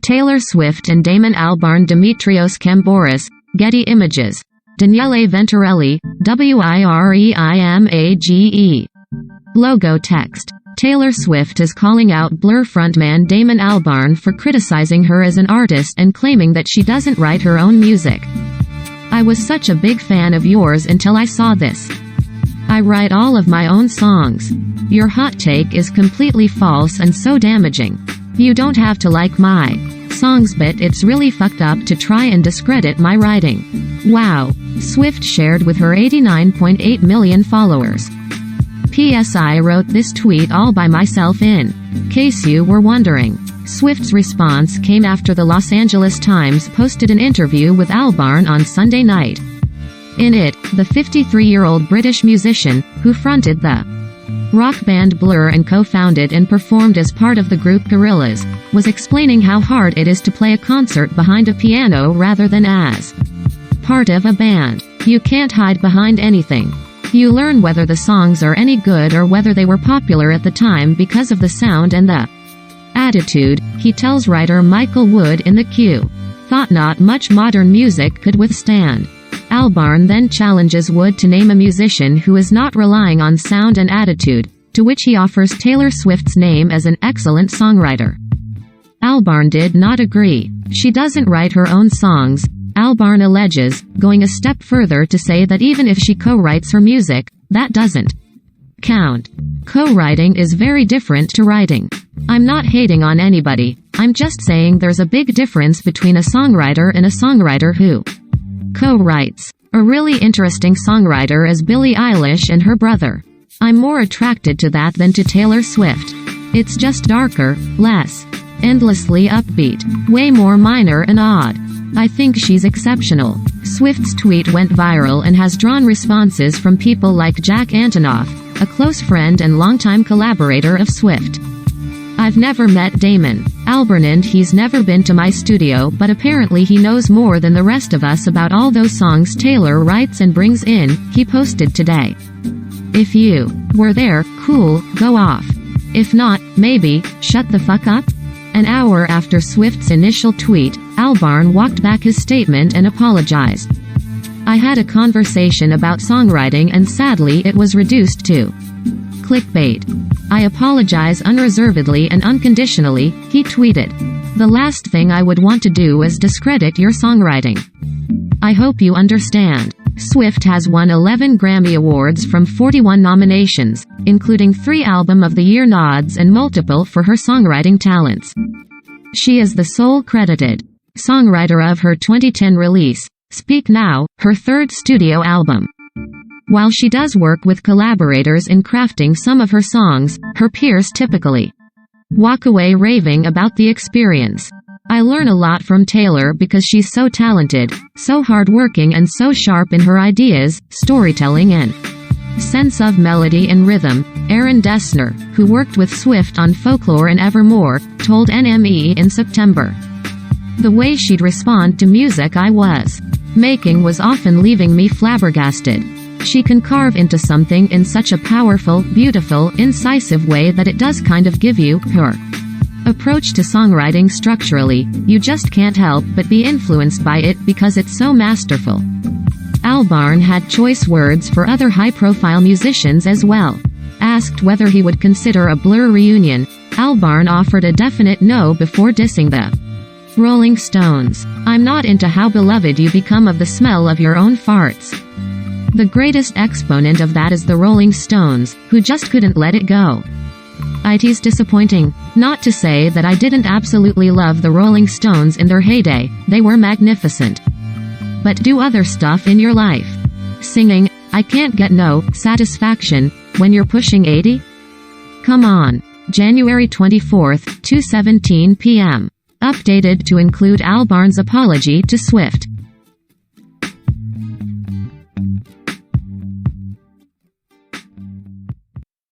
Taylor Swift and Damon Albarn. Dimitrios Kambouris, Getty Images. Daniele Venturelli, WIREIMAGE. Logo text. Taylor Swift is calling out Blur frontman Damon Albarn for criticizing her as an artist and claiming that she doesn't write her own music. I was such a big fan of yours until I saw this. I write all of my own songs. Your hot take is completely false and so damaging. You don't have to like my songs, but it's really fucked up to try and discredit my writing. Wow. Swift shared with her 89.8 million followers. P.S. I wrote this tweet all by myself in case you were wondering. Swift's response came after the Los Angeles Times posted an interview with Albarn on Sunday night. In it, the 53-year-old British musician, who fronted the rock band Blur and co-founded and performed as part of the group Gorillaz, was explaining how hard it is to play a concert behind a piano rather than as part of a band. You can't hide behind anything. You learn whether the songs are any good or whether they were popular at the time because of the sound and the attitude, he tells writer Michael Wood in the Q. Thought not much modern music could withstand. Albarn then challenges Wood to name a musician who is not relying on sound and attitude, to which he offers Taylor Swift's name as an excellent songwriter. Albarn did not agree. She doesn't write her own songs, Albarn alleges, going a step further to say that even if she co-writes her music, that doesn't count. Co-writing is very different to writing. I'm not hating on anybody, I'm just saying there's a big difference between a songwriter and a songwriter who co-writes. A really interesting songwriter is Billie Eilish and her brother. I'm more attracted to that than to Taylor Swift. It's just darker, less endlessly upbeat, way more minor and odd. I think she's exceptional. Swift's tweet went viral and has drawn responses from people like Jack Antonoff, a close friend and longtime collaborator of Swift. I've never met Damon Albarn and he's never been to my studio, but apparently he knows more than the rest of us about all those songs Taylor writes and brings in, he posted today. If you were there, cool, go off. If not, maybe, shut the fuck up? An hour after Swift's initial tweet, Albarn walked back his statement and apologized. I had a conversation about songwriting and sadly it was reduced to clickbait. I apologize unreservedly and unconditionally, he tweeted. The last thing I would want to do is discredit your songwriting. I hope you understand. Swift has won 11 Grammy Awards from 41 nominations, including 3 Album of the Year nods and multiple for her songwriting talents. She is the sole credited songwriter of her 2010 release, Speak Now, her third studio album. While she does work with collaborators in crafting some of her songs, her peers typically walk away raving about the experience. I learn a lot from Taylor because she's so talented, so hardworking and so sharp in her ideas, storytelling and sense of melody and rhythm, Aaron Dessner, who worked with Swift on Folklore and Evermore, told NME in September. The way she'd respond to music I was making was often leaving me flabbergasted. She can carve into something in such a powerful, beautiful, incisive way that it does kind of give you her approach to songwriting structurally. You just can't help but be influenced by it because it's so masterful. Albarn had choice words for other high-profile musicians as well. Asked whether he would consider a Blur reunion, Albarn offered a definite no before dissing the Rolling Stones. I'm not into how beloved you become of the smell of your own farts. The greatest exponent of that is the Rolling Stones, who just couldn't let it go. It's disappointing. Not to say that I didn't absolutely love the Rolling Stones in their heyday, they were magnificent. But do other stuff in your life. Singing, I can't get no satisfaction when you're pushing 80? Come on. January 24th, 2:17 p.m. Updated to include Albarn's apology to Swift.